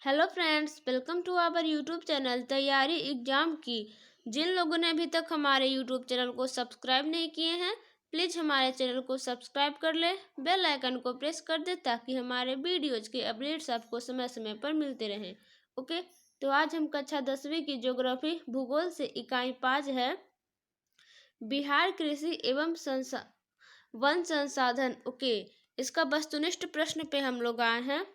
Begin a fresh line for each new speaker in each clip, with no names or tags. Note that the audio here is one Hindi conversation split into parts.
Hello friends, welcome to our YouTube channel तैयारी एग्जाम की। जिन लोगों ने अभी तक हमारे यूट्यूब चैनल को सब्सक्राइब नहीं किए हैं, प्लीज़ हमारे चैनल को सब्सक्राइब कर ले, बेल आइकन को प्रेस कर दे ताकि हमारे वीडियोज के अपडेट्स आपको समय समय पर मिलते रहें। ओके, तो आज हम कक्षा 10वीं की ज्योग्राफी भूगोल से इकाई 5 है बिहार कृषि एवं वन संसाधन। ओके, इसका वस्तुनिष्ठ प्रश्न पे हम लोग आए हैं।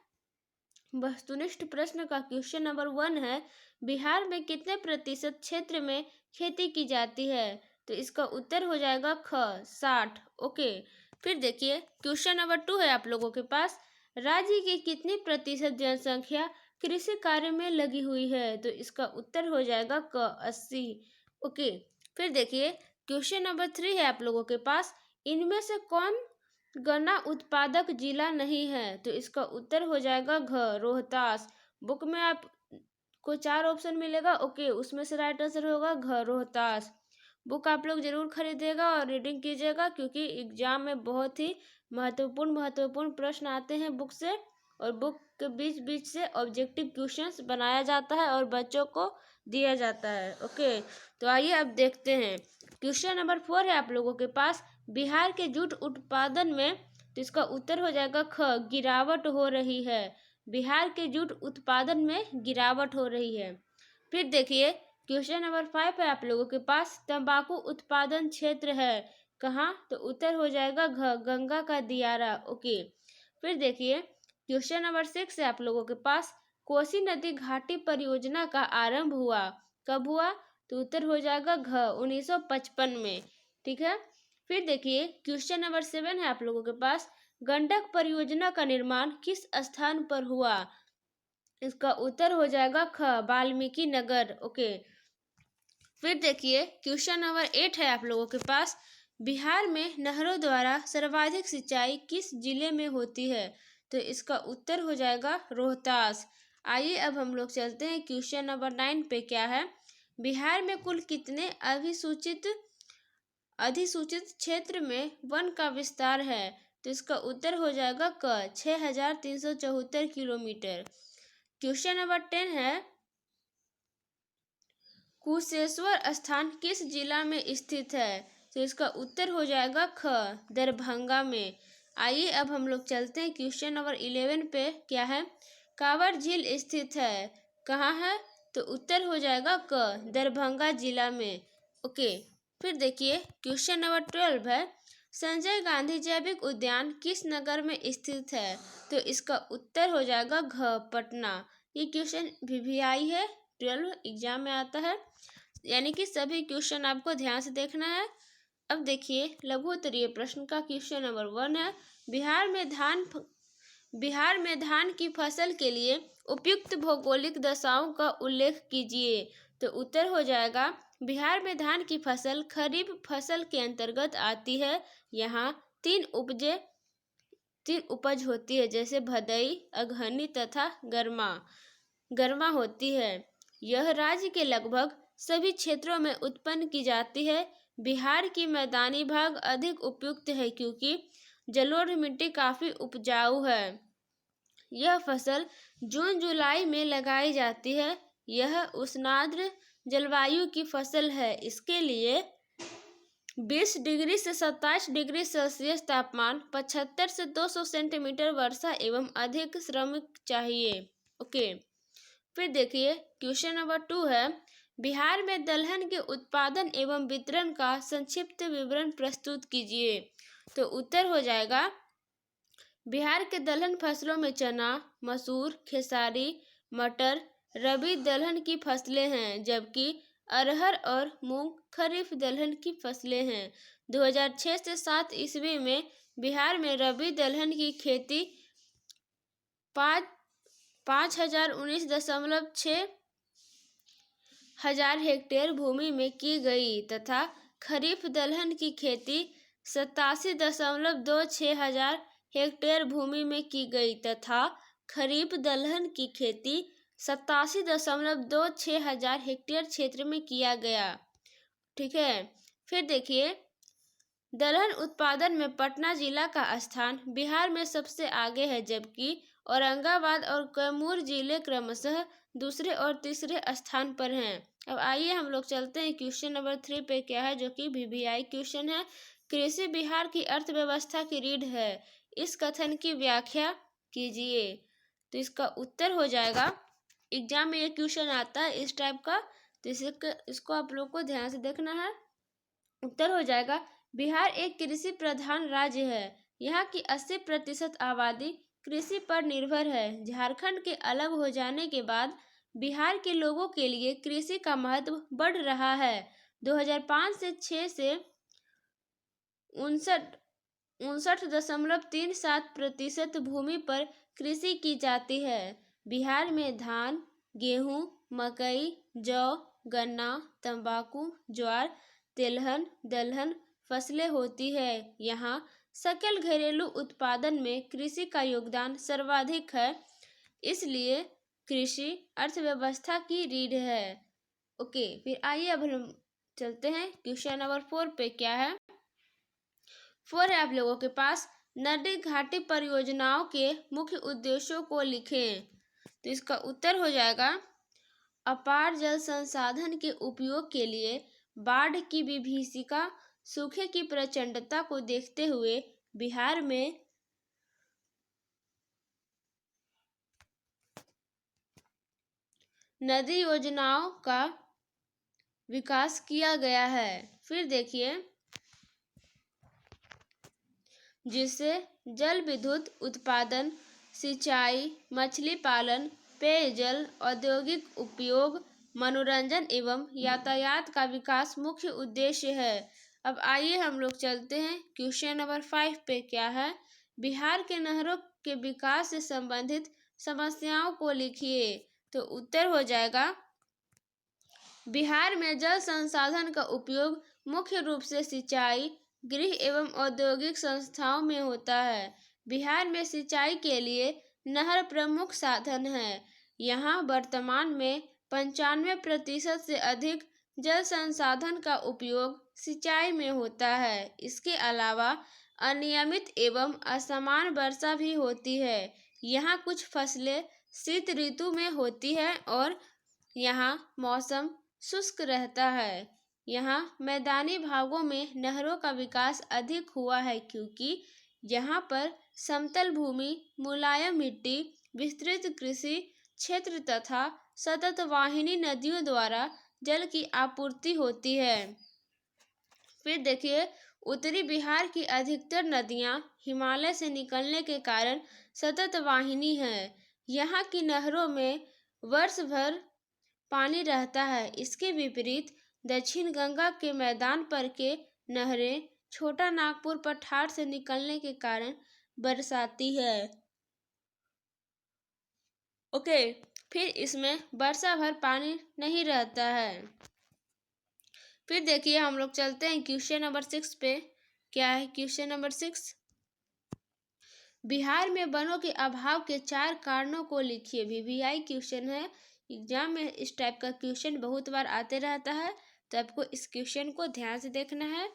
वस्तुनिष्ठ प्रश्न का क्वेश्चन नंबर 1 है, बिहार में कितने प्रतिशत क्षेत्र में खेती की जाती है? तो इसका उत्तर हो जाएगा ख 60। ओके, फिर देखिए क्वेश्चन नंबर 2 है आप लोगों के पास, राज्य की कितनी प्रतिशत जनसंख्या कृषि कार्य में लगी हुई है? तो इसका उत्तर हो जाएगा क 80। ओके, फिर देखिए क्वेश्चन नंबर 3 है आप लोगों के पास, इनमें से कौन गन्ना उत्पादक जिला नहीं है? तो इसका उत्तर हो जाएगा घ रोहतास। बुक में आपको 4 ऑप्शन मिलेगा। ओके, उसमें से राइट आंसर होगा घ रोहतास। बुक आप लोग जरूर खरीदिएगा और रीडिंग कीजिएगा, क्योंकि एग्जाम में बहुत ही महत्वपूर्ण प्रश्न आते हैं बुक से, और बुक के बीच बीच से ऑब्जेक्टिव क्वेश्चंस बनाया जाता है और बच्चों को दिया जाता है। ओके, तो आइए अब देखते हैं क्वेश्चन नंबर 4 है आप लोगों के पास, बिहार के जूट उत्पादन में, तो इसका उत्तर हो जाएगा ख गिरावट हो रही है। बिहार के जूट उत्पादन में गिरावट हो रही है। फिर देखिए क्वेश्चन नंबर 5 है आप लोगों के पास, तंबाकू उत्पादन क्षेत्र है कहाँ? तो उत्तर हो जाएगा घ गंगा का दियारा। ओके, फिर देखिए क्वेश्चन नंबर 6 है आप लोगों के पास, कोसी नदी घाटी परियोजना का आरंभ हुआ कब हुआ? तो उत्तर हो जाएगा घ 1955 में। ठीक है, फिर देखिए क्वेश्चन नंबर 7 है आप लोगों के पास, गंडक परियोजना का निर्माण किस स्थान पर हुआ? इसका उत्तर हो जाएगा ख वाल्मीकि नगर। ओके, फिर देखिए क्वेश्चन नंबर 8 है आप लोगों के पास, बिहार में नहरों द्वारा सर्वाधिक सिंचाई किस जिले में होती है? तो इसका उत्तर हो जाएगा रोहतास। आइए अब हम लोग चलते हैं क्वेश्चन नंबर 9 पे। क्या है, बिहार में कुल कितने अधिसूचित क्षेत्र में वन का विस्तार है? तो इसका उत्तर हो जाएगा क 6374 किलोमीटर। क्वेश्चन नंबर 10 है, कुशेश्वर स्थान किस जिला में स्थित है? तो इसका उत्तर हो जाएगा ख दरभंगा में। आइए अब हम लोग चलते हैं क्वेश्चन नंबर 11 पे। क्या है, कांवर झील स्थित है कहाँ है? तो उत्तर हो जाएगा क दरभंगा जिला में। ओके, फिर देखिए क्वेश्चन नंबर 12 है, संजय गांधी जैविक उद्यान किस नगर में स्थित है? तो इसका उत्तर हो जाएगा घ पटना। ये क्वेश्चन VVI है, 12 एग्जाम में आता है, यानी कि सभी क्वेश्चन आपको ध्यान से देखना है। अब देखिए लघु उत्तरीय प्रश्न का क्वेश्चन नंबर 1 है, बिहार में धान की फसल के लिए उपयुक्त भौगोलिक दशाओं का उल्लेख कीजिए। तो उत्तर हो जाएगा, बिहार में धान की फसल खरीफ फसल के अंतर्गत आती है। यहाँ तीन उपज होती है, जैसे भदई, अगहनी तथा गर्मा होती है। यह राज्य के लगभग सभी क्षेत्रों में उत्पन्न की जाती है। बिहार की मैदानी भाग अधिक उपयुक्त है क्योंकि जलोढ़ मिट्टी काफ़ी उपजाऊ है। यह फसल जून जुलाई में लगाई जाती है। यह उष्णार्द्र जलवायु की फसल है। इसके लिए 20 डिग्री से 27 डिग्री सेल्सियस तापमान, 75 से 200 सेंटीमीटर वर्षा एवं अधिक श्रमिक चाहिए। ओके, फिर देखिए क्वेश्चन नंबर 2 है, बिहार में दलहन के उत्पादन एवं वितरण का संक्षिप्त विवरण प्रस्तुत कीजिए। तो उत्तर हो जाएगा, बिहार के दलहन फसलों में चना, मसूर, खेसारी, मटर रबी दलहन की फसलें हैं, जबकि अरहर और मूंग खरीफ दलहन की फसलें हैं। 2006 से 7 ईस्वी में बिहार में रबी दलहन की खेती 5,19,6 हजार हेक्टेयर भूमि में की गई तथा खरीफ दलहन की खेती 87,26 हजार हेक्टेयर भूमि में की गई तथा खरीफ दलहन की खेती 87,26 हजार हेक्टेयर क्षेत्र में किया गया। ठीक है, फिर देखिए दलहन उत्पादन में पटना जिला का स्थान बिहार में सबसे आगे है, जबकि औरंगाबाद और कैमूर जिले क्रमशः दूसरे और तीसरे स्थान पर हैं। अब आइए हम लोग चलते हैं क्वेश्चन नंबर 3 पे, क्या है जो कि VVI क्वेश्चन है। कृषि बिहार की अर्थव्यवस्था की रीढ़ है, इस कथन की व्याख्या कीजिए। तो इसका उत्तर हो जाएगा, एग्जाम में ये क्वेश्चन आता है इस टाइप का, तो इसको आप लोग को ध्यान से देखना है। उत्तर हो जाएगा, बिहार एक कृषि प्रधान राज्य है, यहाँ की 80% आबादी कृषि पर निर्भर है। झारखंड के अलग हो जाने के बाद बिहार के लोगों के लिए कृषि का महत्व बढ़ रहा है। 2005 से 6 से 59.37% भूमि पर कृषि की जाती है। बिहार में धान, गेहूं, मकई, जौ, गन्ना, तंबाकू, ज्वार, तिलहन, दलहन फसलें होती है। यहाँ सकल घरेलू उत्पादन में कृषि का योगदान सर्वाधिक है, इसलिए कृषि अर्थव्यवस्था की रीढ़ है। ओके, फिर आइए अब हम चलते हैं क्वेश्चन नंबर 4 पे, क्या है 4 है आप लोगों के पास, नदी घाटी परियोजनाओं के मुख्य उद्देश्यों को लिखें। तो इसका उत्तर हो जाएगा, अपार जल संसाधन के उपयोग के लिए बाढ़ की विभीषिका, सूखे की प्रचंडता को देखते हुए बिहार में नदी योजनाओं का विकास किया गया है। फिर देखिए, जिससे जल विद्युत उत्पादन, सिंचाई, मछली पालन, पेयजल, औद्योगिक उपयोग, मनोरंजन एवं यातायात का विकास मुख्य उद्देश्य है। अब आइए हम लोग चलते हैं क्वेश्चन नंबर 5 पे, क्या है, बिहार के नहरों के विकास से संबंधित समस्याओं को लिखिए। तो उत्तर हो जाएगा, बिहार में जल संसाधन का उपयोग मुख्य रूप से सिंचाई, गृह एवं औद्योगिक संस्थाओं में होता है। बिहार में सिंचाई के लिए नहर प्रमुख साधन है। यहाँ वर्तमान में 95% से अधिक जल संसाधन का उपयोग सिंचाई में होता है। इसके अलावा अनियमित एवं असमान वर्षा भी होती है। यहाँ कुछ फसलें शीत ऋतु में होती है और यहाँ मौसम शुष्क रहता है। यहाँ मैदानी भागों में नहरों का विकास अधिक हुआ है, क्योंकि यहाँ पर समतल भूमि, मुलायम मिट्टी, विस्तृत कृषि क्षेत्र तथा सतत वाहिनी नदियों द्वारा जल की आपूर्ति होती है। फिर देखिए, उत्तरी बिहार की अधिकतर नदियाँ हिमालय से निकलने के कारण सतत वाहिनी हैं। यहाँ की नहरों में वर्ष भर पानी रहता है। इसके विपरीत दक्षिण गंगा के मैदान पर के नहरें छोटा नागपुर पठार से निकलने के कारण बरसाती है। ओके, फिर इसमें वर्षा भर पानी नहीं रहता है। फिर देखिए, हम लोग चलते हैं क्वेश्चन नंबर 6 पे, क्या है क्वेश्चन नंबर 6, बिहार में वनों के अभाव के 4 कारणों को लिखिए। VVI क्वेश्चन है, एग्जाम में इस टाइप का क्वेश्चन बहुत बार आते रहता है, तो आपको इस क्वेश्चन को ध्यान से देखना है।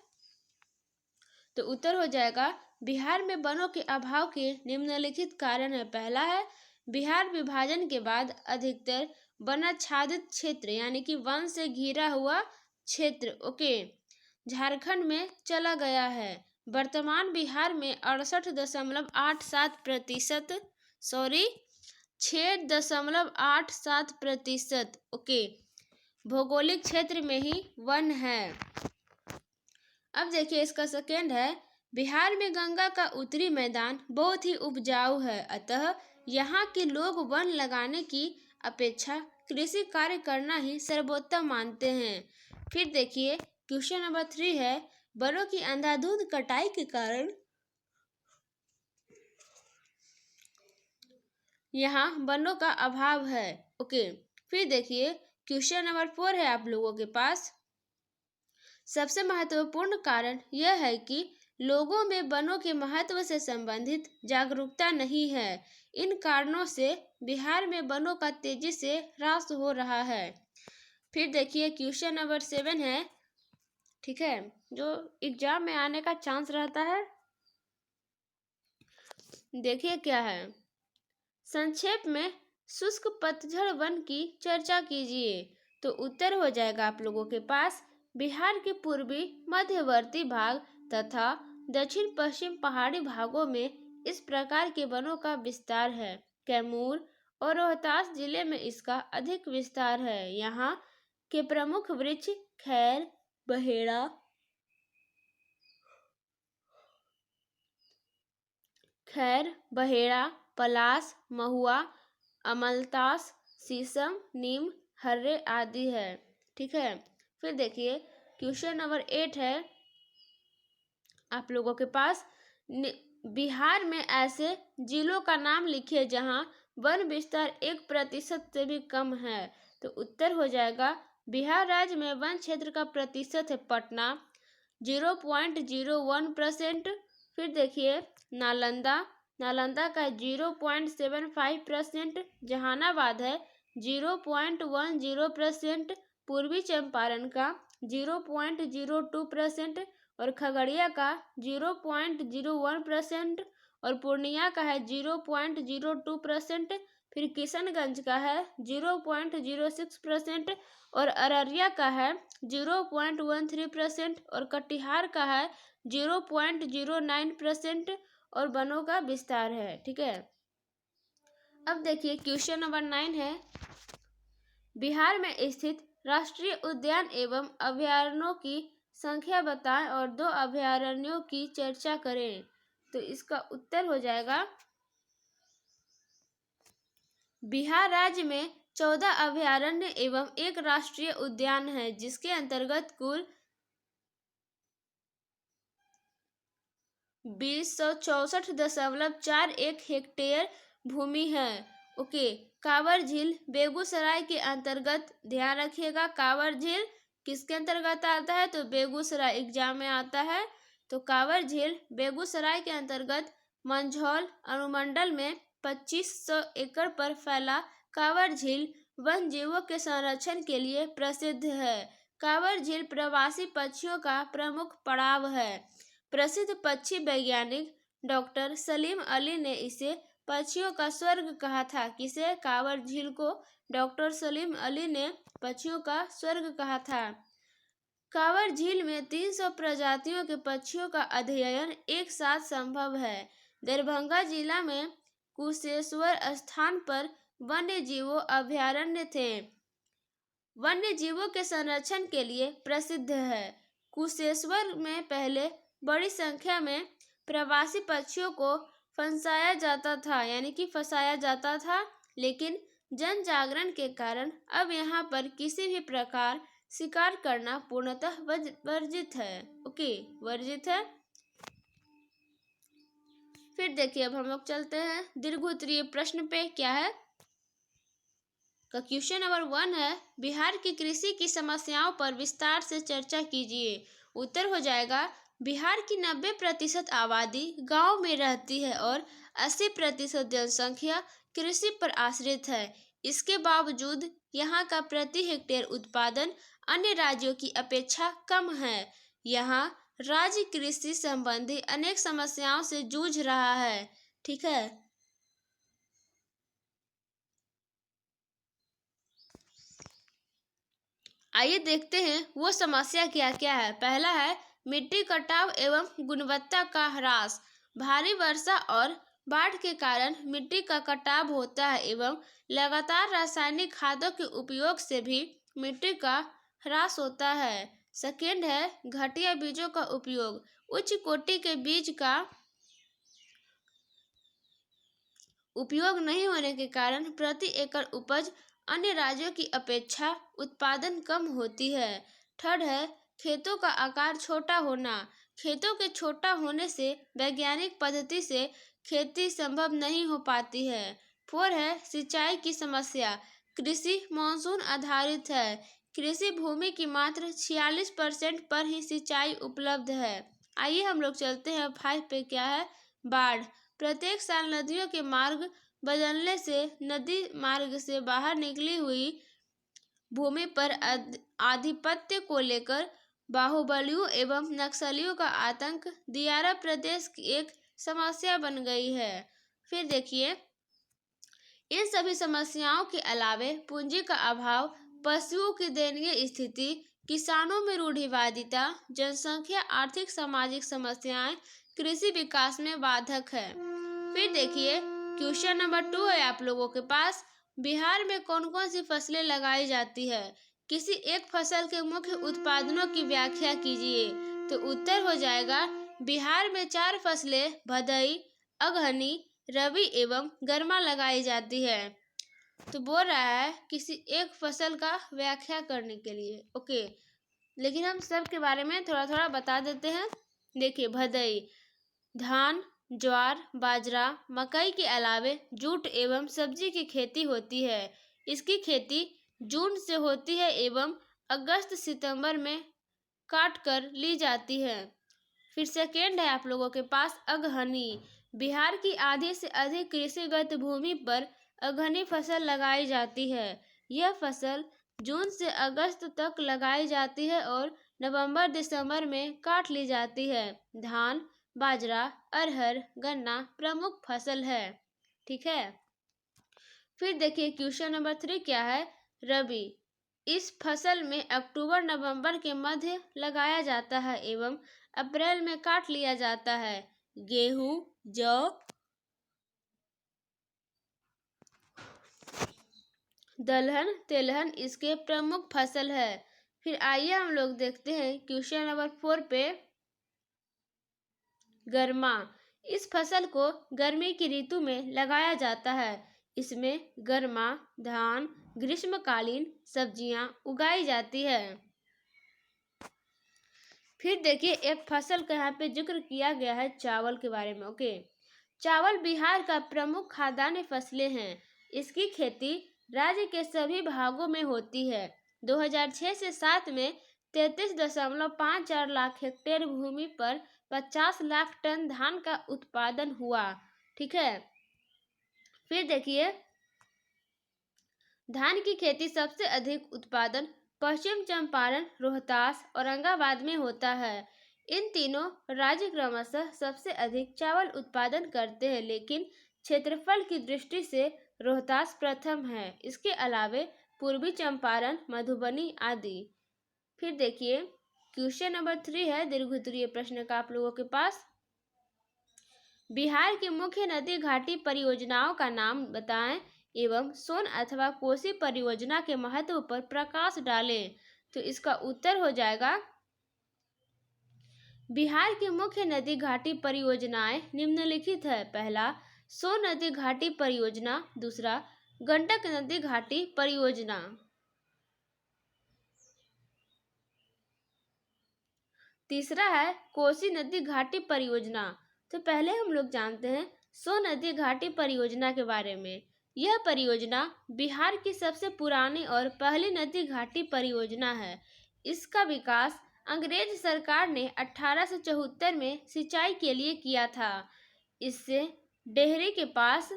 तो उत्तर हो जाएगा, बिहार में वनों के अभाव के निम्नलिखित कारण है। पहला है, बिहार विभाजन के बाद अधिकतर वनाच्छादित क्षेत्र यानी कि वन से घिरा हुआ क्षेत्र ओके झारखंड में चला गया है। वर्तमान बिहार में 68.87% 6.87% ओके भौगोलिक क्षेत्र में ही वन है। अब देखिए, इसका सेकेंड है, बिहार में गंगा का उत्तरी मैदान बहुत ही उपजाऊ है, अतः यहाँ के लोग वन लगाने की अपेक्षा कृषि कार्य करना ही सर्वोत्तम मानते हैं। फिर देखिए, क्वेश्चन नंबर 3 है, वनों की अंधाधुंध कटाई के कारण यहाँ वनों का अभाव है। ओके, फिर देखिए, क्वेश्चन नंबर 4 है आप लोगों के पास, सबसे महत्वपूर्ण कारण यह है कि लोगों में वनों के महत्व से संबंधित जागरूकता नहीं है। इन कारणों से बिहार में वनों का तेजी से ह्रास हो रहा है। फिर देखिए, क्वेश्चन नंबर 7 है, ठीक है, जो एग्जाम में आने का चांस रहता है। देखिए क्या है, संक्षेप में शुष्क पतझड़ वन की चर्चा कीजिए। तो उत्तर हो जाएगा आप लोगों के पास बिहार के पूर्वी मध्यवर्ती भाग तथा दक्षिण पश्चिम पहाड़ी भागों में इस प्रकार के वनों का विस्तार है। कैमूर और रोहतास जिले में इसका अधिक विस्तार है। यहाँ के प्रमुख वृक्ष खैर, बहेड़ा, पलास, महुआ, अमलतास, शीशम, नीम, हर्रे आदि है। ठीक है, फिर देखिए क्वेश्चन नंबर 8 है आप लोगों के पास, बिहार में ऐसे जिलों का नाम लिखिए जहां वन विस्तार 1% से भी कम है। तो उत्तर हो जाएगा बिहार राज्य में वन क्षेत्र का प्रतिशत है पटना 0.01%। फिर देखिए नालंदा का 0.75%, जहानाबाद है 0.10%, पूर्वी चंपारण का 0.02% और खगड़िया का 0.01% और पूर्णिया का है 0.02%। फिर किशनगंज का है 0.06% और अररिया का है 0.13% और कटिहार का है 0.09% और वनों का विस्तार है। ठीक है, अब देखिए क्वेश्चन नंबर 9 है, बिहार में स्थित राष्ट्रीय उद्यान एवं अभयारण्यों की संख्या बताएं और 2 अभयारण्यों की चर्चा करें। तो इसका उत्तर हो जाएगा बिहार राज्य में 14 अभयारण्य एवं 1 राष्ट्रीय उद्यान है, जिसके अंतर्गत कुल 264.41 हेक्टेयर भूमि है। ओके, कांवर झील बेगूसराय के अंतर्गत, ध्यान रखिएगा कांवर झील किसके अंतर्गत आता है, तो बेगूसराय एग्जाम में आता है। तो कांवर झील बेगूसराय के अंतर्गत मंझौल अनुमंडल में 2500 एकड़ पर फैला कांवर झील वन जीवों के संरक्षण के लिए प्रसिद्ध है। कांवर झील प्रवासी पक्षियों का प्रमुख पड़ाव है। प्रसिद्ध पक्षी वैज्ञानिक डॉक्टर सलीम अली ने इसे पक्षियों का स्वर्ग कहा था। किसे? कांवर झील को डॉक्टर सलीम अली ने पक्षियों का स्वर्ग कहा था। कांवर झील में 300 प्रजातियों के पक्षियों का अध्ययन एक साथ संभव है। दरभंगा जिला में कुशेश्वर स्थान पर वन्य जीवों अभयारण्य थे, वन्य जीवों के संरक्षण के लिए प्रसिद्ध है। कुशेश्वर में पहले बड़ी संख्या में प्रवासी पक्षियों को फंसाया जाता था, यानी कि फंसाया जाता था, लेकिन जन जागरण के कारण अब यहाँ पर किसी भी प्रकार शिकार करना पूर्णतः वर्जित है। ओके, वर्जित है। फिर देखिए अब हम लोग चलते हैं दीर्घोत्तरीय प्रश्न पे। क्या है का क्वेश्चन नंबर 1 है, बिहार की कृषि की समस्याओं पर विस्तार से चर्चा कीजिए। उत्तर हो जाएगा बिहार की 90% आबादी गांव में रहती है और 80% जनसंख्या कृषि पर आश्रित है। इसके बावजूद यहाँ का प्रति हेक्टेयर उत्पादन अन्य राज्यों की अपेक्षा कम है। यहाँ राज्य कृषि संबंधी अनेक समस्याओं से जूझ रहा है। ठीक है, आइए देखते हैं वो समस्या क्या क्या है। पहला है मिट्टी कटाव एवं गुणवत्ता का ह्रास। भारी वर्षा और बाढ़ के कारण मिट्टी का कटाव होता है एवं लगातार रासायनिक खादों के उपयोग से भी मिट्टी का ह्रास होता है। सेकेंड है घटिया बीजों का उपयोग। उच्च कोटि के बीज का उपयोग नहीं होने के कारण प्रति एकड़ उपज अन्य राज्यों की अपेक्षा उत्पादन कम होती है। थर्ड है खेतों का आकार छोटा होना। खेतों के छोटा होने से वैज्ञानिक पद्धति से खेती संभव नहीं हो पाती है। फोर है सिंचाई की समस्या। कृषि मानसून आधारित है। कृषि भूमि की मात्र 46% पर ही सिंचाई उपलब्ध है। आइए हम लोग चलते हैं 5 पे। क्या है? बाढ़। प्रत्येक साल नदियों के मार्ग बदलने से नदी मार्ग से बाहर निकली हुई भूमि पर आधिपत्य को लेकर बाहुबलियों एवं नक्सलियों का आतंक दियारा प्रदेश की एक समस्या बन गई है। फिर देखिए इन सभी समस्याओं के अलावे पूंजी का अभाव, पशुओं की दयनीय स्थिति, किसानों में रूढ़िवादिता, जनसंख्या, आर्थिक सामाजिक समस्याएं कृषि विकास में बाधक है। फिर देखिए क्वेश्चन नंबर 2 है आप लोगों के पास, बिहार में कौन कौन सी फसलें लगाई जाती है? किसी एक फसल के मुख्य उत्पादनों की व्याख्या कीजिए। तो उत्तर हो जाएगा बिहार में 4 फसलें भदई, अगहनी, रबी एवं गर्मा लगाई जाती है। तो बोल रहा है किसी एक फसल का व्याख्या करने के लिए। ओके, लेकिन हम सब के बारे में थोड़ा थोड़ा बता देते हैं। देखिए भदई धान, ज्वार, बाजरा, मकई के अलावे जूट एवं सब्जी की खेती होती है। इसकी खेती जून से होती है एवं अगस्त सितंबर में काट कर ली जाती है। फिर सेकेंड है आप लोगों के पास अगहनी। बिहार की आधी से अधिक कृषिगत भूमि पर अगहनी फसल लगाई जाती है। यह फसल जून से अगस्त तक लगाई जाती है और नवंबर दिसंबर में काट ली जाती है। धान, बाजरा, अरहर, गन्ना प्रमुख फसल है। ठीक है। फिर देखिए क्वेश्चन नंबर 3 क्या है, रबी। इस फसल में अक्टूबर नवंबर के मध्य लगाया जाता है एवं अप्रैल में काट लिया जाता है। गेहूं, जौ, दलहन, तेलहन इसके प्रमुख फसल है। फिर आइए हम लोग देखते हैं क्वेश्चन नंबर 4 पे, गर्मा। इस फसल को गर्मी की ऋतु में लगाया जाता है। इसमें गर्मा धान, ग्रीष्मकालीन सब्जियां उगाई जाती है। फिर देखिए एक फसल का यहाँ पे जिक्र किया गया है चावल के बारे में। ओके, चावल बिहार का प्रमुख खाद्यान्न फसलें हैं। इसकी खेती राज्य के सभी भागों में होती है। 2006 से 7 में 33.54 लाख हेक्टेयर भूमि पर 50 लाख टन धान का उत्पादन हुआ। ठीक है। फिर देखिए धान की खेती सबसे अधिक उत्पादन पश्चिम चंपारण, रोहतास, औरंगाबाद में होता है। इन तीनों राज्य क्रमशः सबसे अधिक चावल उत्पादन करते हैं, लेकिन क्षेत्रफल की दृष्टि से रोहतास प्रथम है। इसके अलावे पूर्वी चंपारण, मधुबनी आदि। फिर देखिए क्वेश्चन नंबर 3 है दीर्घोत्तरीय प्रश्न का आप लोगों के पास, बिहार की मुख्य नदी घाटी परियोजनाओं का नाम बताएं एवं सोन अथवा कोसी परियोजना के महत्व पर प्रकाश डालें। तो इसका उत्तर हो जाएगा बिहार की मुख्य नदी घाटी परियोजनाएं निम्नलिखित है। पहला सोन नदी घाटी परियोजना, दूसरा गंडक नदी घाटी परियोजना, तीसरा है कोसी नदी घाटी परियोजना। तो पहले हम लोग जानते हैं सोन नदी घाटी परियोजना के बारे में। यह परियोजना बिहार की सबसे पुरानी और पहली नदी घाटी परियोजना है। इसका विकास अंग्रेज सरकार ने 1874 में सिंचाई के लिए किया था। इससे डेहरी के पास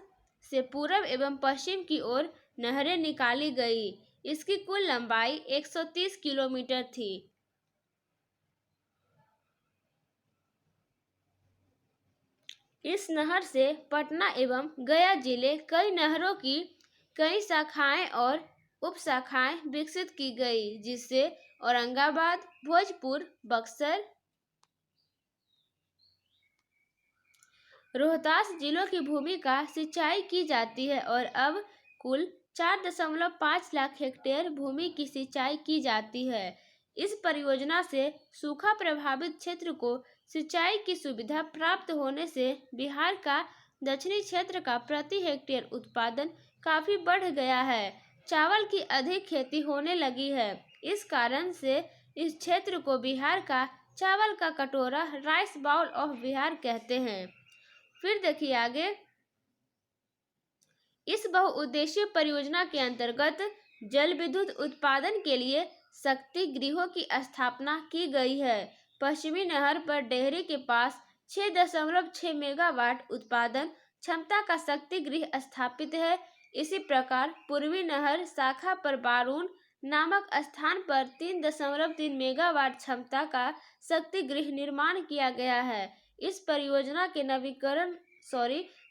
से पूरब एवं पश्चिम की ओर नहरें निकाली गई। इसकी कुल लंबाई 130 किलोमीटर थी। इस नहर से पटना एवं गया जिले कई नहरों की कई शाखाएं और उपशाखाएं विकसित की गई, जिससे औरंगाबाद, भोजपुर, बक्सर, रोहतास जिलों की भूमि का सिंचाई की जाती है और अब कुल 4.5 लाख हेक्टेयर भूमि की सिंचाई की जाती है। इस परियोजना से सूखा प्रभावित क्षेत्र को सिंचाई की सुविधा प्राप्त होने से बिहार का दक्षिणी क्षेत्र का प्रति हेक्टेयर उत्पादन काफी बढ़ गया है। चावल की अधिक खेती होने लगी है। इस कारण से इस क्षेत्र को बिहार का चावल का कटोरा, राइस बाउल ऑफ बिहार कहते हैं। फिर देखिए आगे, इस बहुउद्देशीय परियोजना के अंतर्गत जल विद्युत उत्पादन के लिए शक्ति गृहों की स्थापना की गई है। पश्चिमी नहर पर डेहरी के पास 6.6 मेगावाट उत्पादन क्षमता का शक्ति गृह स्थापित है। इसी प्रकार पूर्वी नहर शाखा पर बारून नामक स्थान पर 3.3 मेगावाट क्षमता का शक्ति गृह निर्माण किया गया है। इस परियोजना के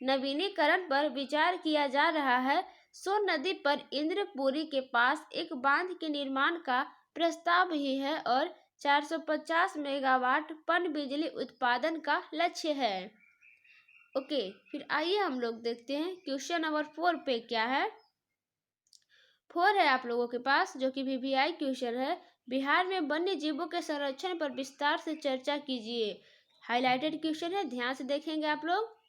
नवीनीकरण पर विचार किया जा रहा है। सोन नदी पर इंद्रपुरी के पास एक बांध के निर्माण का प्रस्ताव भी है और 450 मेगावाट पनबिजली उत्पादन का लक्ष्य है। ओके, फिर आइए हम लोग देखते हैं क्वेश्चन नंबर 4 पे क्या है। 4 है आप लोगों के पास, जो कि VVI क्वेश्चन है। बिहार में वन्य जीवों के संरक्षण पर विस्तार से चर्चा कीजिए। हाईलाइटेड क्वेश्चन है, ध्यान से देखेंगे आप लोग।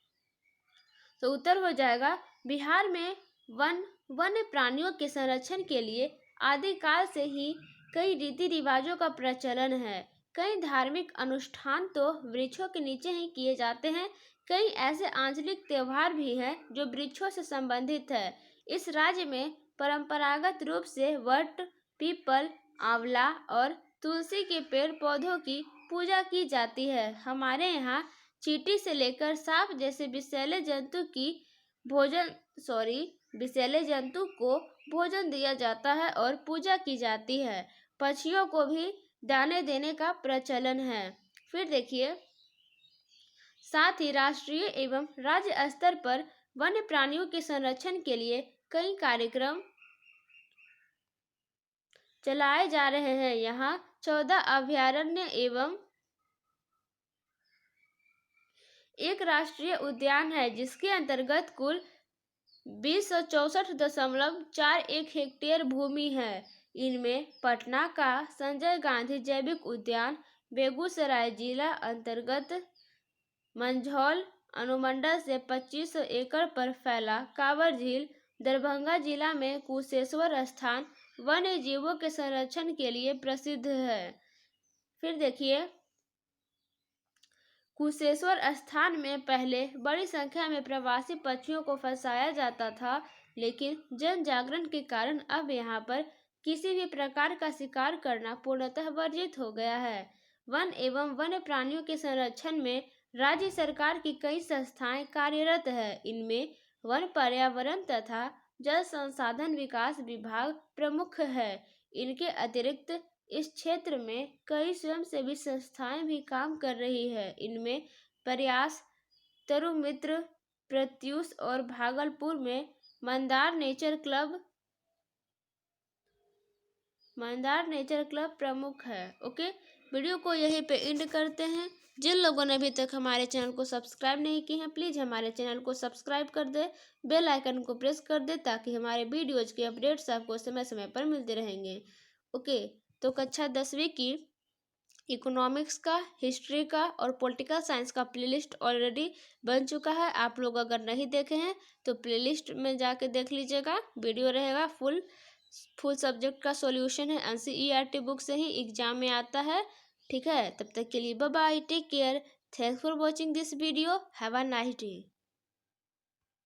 तो उत्तर हो जाएगा, बिहार में वन्य प्राणियों के संरक्षण के लिए आदिकाल से ही कई रीति रिवाजों का प्रचलन है। कई धार्मिक अनुष्ठान तो वृक्षों के नीचे ही किए जाते हैं। कई ऐसे आंचलिक त्योहार भी हैं जो वृक्षों से संबंधित है। इस राज्य में परंपरागत रूप से वट, पीपल, आंवला और तुलसी के पेड़ पौधों की पूजा की जाती है। हमारे यहाँ चींटी से लेकर सांप जैसे विषैले जंतु को भोजन दिया जाता है और पूजा की जाती है। पक्षियों को भी दाने देने का प्रचलन है। फिर देखिए, साथ ही राष्ट्रीय एवं राज्य स्तर पर वन्य प्राणियों के संरक्षण के लिए कई कार्यक्रम चलाए जा रहे हैं। यहाँ 14 अभयारण्य एवं एक राष्ट्रीय उद्यान है, जिसके अंतर्गत कुल 2064.41 हेक्टेयर भूमि है। इनमें पटना का संजय गांधी जैविक उद्यान, बेगूसराय जिला अंतर्गत मंझौल अनुमंडल से 2500 एकड़ पर फैला कांवर झील, दरभंगा जिला में कुशेश्वर स्थान वन्य जीवों के संरक्षण के लिए प्रसिद्ध है। फिर देखिए, कुशेश्वर स्थान में पहले बड़ी संख्या में प्रवासी पक्षियों को फंसाया जाता था, लेकिन जन जागरण के कारण अब यहाँ पर किसी भी प्रकार का शिकार करना पूर्णतः वर्जित हो गया है। वन एवं वन्य प्राणियों के संरक्षण में राज्य सरकार की कई संस्थाएं कार्यरत है। इनमें वन पर्यावरण तथा जल संसाधन विकास विभाग प्रमुख है। इनके अतिरिक्त इस क्षेत्र में कई स्वयंसेवी संस्थाएं भी काम कर रही है। इनमें प्रयास, तरुमित्र, प्रत्यूष और भागलपुर में मंदार नेचर क्लब प्रमुख है। ओके, वीडियो को यहीं पे एंड करते हैं। जिन लोगों ने अभी तक हमारे चैनल को सब्सक्राइब नहीं किए हैं, प्लीज़ हमारे चैनल को सब्सक्राइब कर दे, बेल आइकन को प्रेस कर दे, ताकि हमारे वीडियोज के अपडेट्स आपको समय समय पर मिलते रहेंगे। ओके, तो कक्षा 10वीं की इकोनॉमिक्स का, हिस्ट्री का और पॉलिटिकल साइंस का प्लेलिस्ट ऑलरेडी बन चुका है। आप लोग अगर नहीं देखे हैं तो प्लेलिस्ट में जाके देख लीजिएगा। वीडियो रहेगा, फुल सब्जेक्ट का सॉल्यूशन है, NCERT बुक से ही एग्जाम में आता है। ठीक है, तब तक के लिए bye bye, take care, thanks for watching this video, have a nice day.